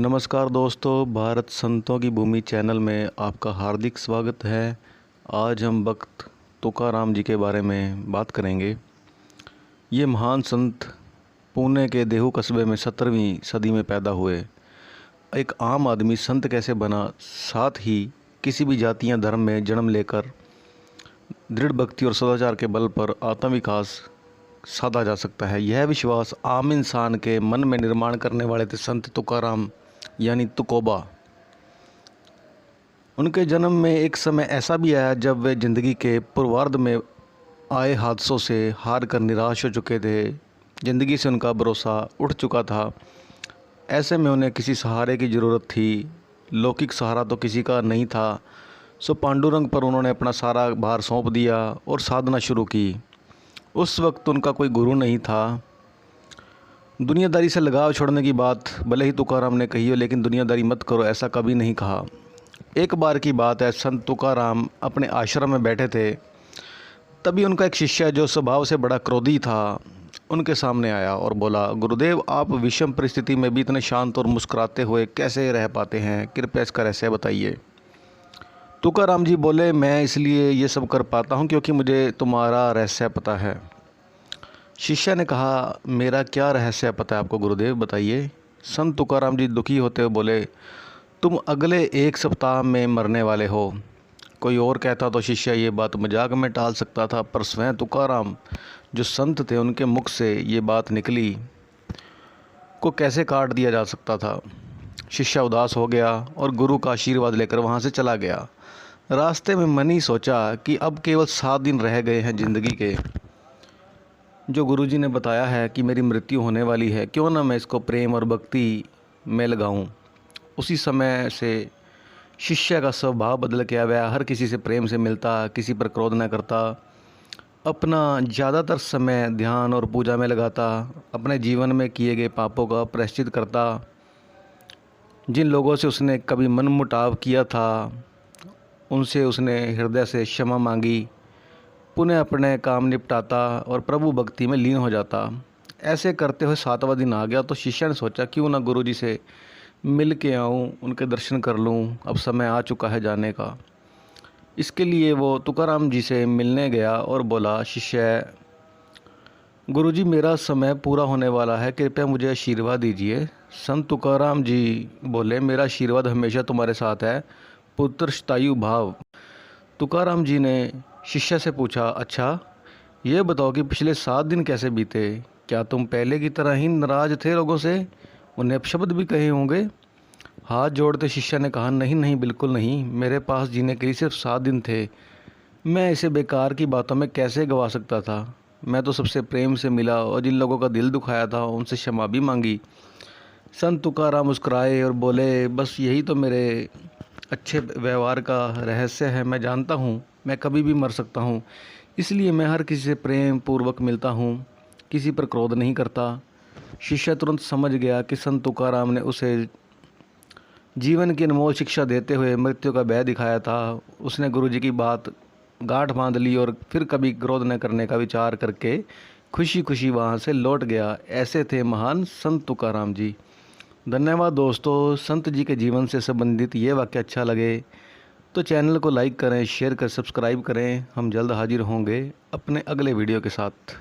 नमस्कार दोस्तों, भारत संतों की भूमि चैनल में आपका हार्दिक स्वागत है। आज हम भक्त तुकाराम जी के बारे में बात करेंगे। ये महान संत पुणे के देहू कस्बे में 17वीं सदी में पैदा हुए। एक आम आदमी संत कैसे बना, साथ ही किसी भी जाति या धर्म में जन्म लेकर दृढ़ भक्ति और सदाचार के बल पर आत्मविकास साधा जा सकता है, यह विश्वास आम इंसान के मन में निर्माण करने वाले थे संत तुकाराम यानी तुकोबा। उनके जन्म में एक समय ऐसा भी आया जब वे जिंदगी के पूर्वार्ध में आए हादसों से हार कर निराश हो चुके थे। जिंदगी से उनका भरोसा उठ चुका था। ऐसे में उन्हें किसी सहारे की ज़रूरत थी। लौकिक सहारा तो किसी का नहीं था। सो पांडुरंग पर उन्होंने अपना सारा भार सौंप दिया और साधना शुरू की। उस वक्त उनका कोई गुरु नहीं था। दुनियादारी से लगाव छोड़ने की बात भले ही तुकाराम ने कही हो, लेकिन दुनियादारी मत करो ऐसा कभी नहीं कहा। एक बार की बात है, संत तुकाराम अपने आश्रम में बैठे थे। तभी उनका एक शिष्य जो स्वभाव से बड़ा क्रोधी था उनके सामने आया और बोला, गुरुदेव आप विषम परिस्थिति में भी इतने शांत और मुस्कुराते हुए कैसे रह पाते हैं, कृपया इसका रहस्य बताइए। तुकाराम जी बोले, मैं इसलिए ये सब कर पाता हूँ क्योंकि मुझे तुम्हारा रहस्य पता है। शिष्य ने कहा, मेरा क्या रहस्य पता है आपको गुरुदेव, बताइए। संत तुकाराम जी दुखी होते हुए बोले, तुम अगले 1 सप्ताह में मरने वाले हो। कोई और कहता तो शिष्य ये बात मजाक में टाल सकता था, पर स्वयं तुकाराम जो संत थे उनके मुख से ये बात निकली को कैसे काट दिया जा सकता था। शिष्य उदास हो गया और गुरु का आशीर्वाद लेकर वहाँ से चला गया। रास्ते में मन ही सोचा कि अब केवल 7 दिन रह गए हैं ज़िंदगी के, जो गुरुजी ने बताया है कि मेरी मृत्यु होने वाली है, क्यों ना मैं इसको प्रेम और भक्ति में लगाऊं। उसी समय से शिष्य का स्वभाव बदल गया। वह हर किसी से प्रेम से मिलता, किसी पर क्रोध न करता, अपना ज़्यादातर समय ध्यान और पूजा में लगाता, अपने जीवन में किए गए पापों का प्रायश्चित करता। जिन लोगों से उसने कभी मनमुटाव किया था उनसे उसने हृदय से क्षमा मांगी, पुनः अपने काम निपटाता और प्रभु भक्ति में लीन हो जाता। ऐसे करते हुए 7वां दिन आ गया तो शिष्य ने सोचा क्यों ना गुरुजी से मिल के आऊँ, उनके दर्शन कर लूँ। अब समय आ चुका है जाने का। इसके लिए वो तुकाराम जी से मिलने गया और बोला, शिष्य गुरुजी मेरा समय पूरा होने वाला है, कृपया मुझे आशीर्वाद दीजिए। संत तुकाराम जी बोले, मेरा आशीर्वाद हमेशा तुम्हारे साथ है, पुत्र शतायु भाव। तुकाराम जी ने शिष्य से पूछा, अच्छा ये बताओ कि पिछले 7 दिन कैसे बीते, क्या तुम पहले की तरह ही नाराज थे लोगों से, उन्हें अपशब्द भी कहे होंगे। हाथ जोड़ते शिष्य ने कहा, नहीं नहीं बिल्कुल नहीं, मेरे पास जीने के लिए सिर्फ 7 दिन थे। मैं इसे बेकार की बातों में कैसे गवा सकता था। मैं तो सबसे प्रेम से मिला और जिन लोगों का दिल दुखाया था उनसे क्षमा भी मांगी। संत तुकाराम मुस्कुराए और बोले, बस यही तो मेरे अच्छे व्यवहार का रहस्य है। मैं जानता हूँ मैं कभी भी मर सकता हूँ, इसलिए मैं हर किसी से प्रेम पूर्वक मिलता हूँ, किसी पर क्रोध नहीं करता। शिष्य तुरंत समझ गया कि संत तुकाराम ने उसे जीवन की अनमोल शिक्षा देते हुए मृत्यु का भय दिखाया था। उसने गुरुजी की बात गांठ बांध ली और फिर कभी क्रोध न करने का विचार करके खुशी खुशी वहाँ से लौट गया। ऐसे थे महान संत तुकाराम जी। धन्यवाद दोस्तों। संत जी के जीवन से संबंधित ये वाक्य अच्छा लगे तो चैनल को लाइक करें, शेयर कर सब्सक्राइब करें। हम जल्द हाजिर होंगे अपने अगले वीडियो के साथ।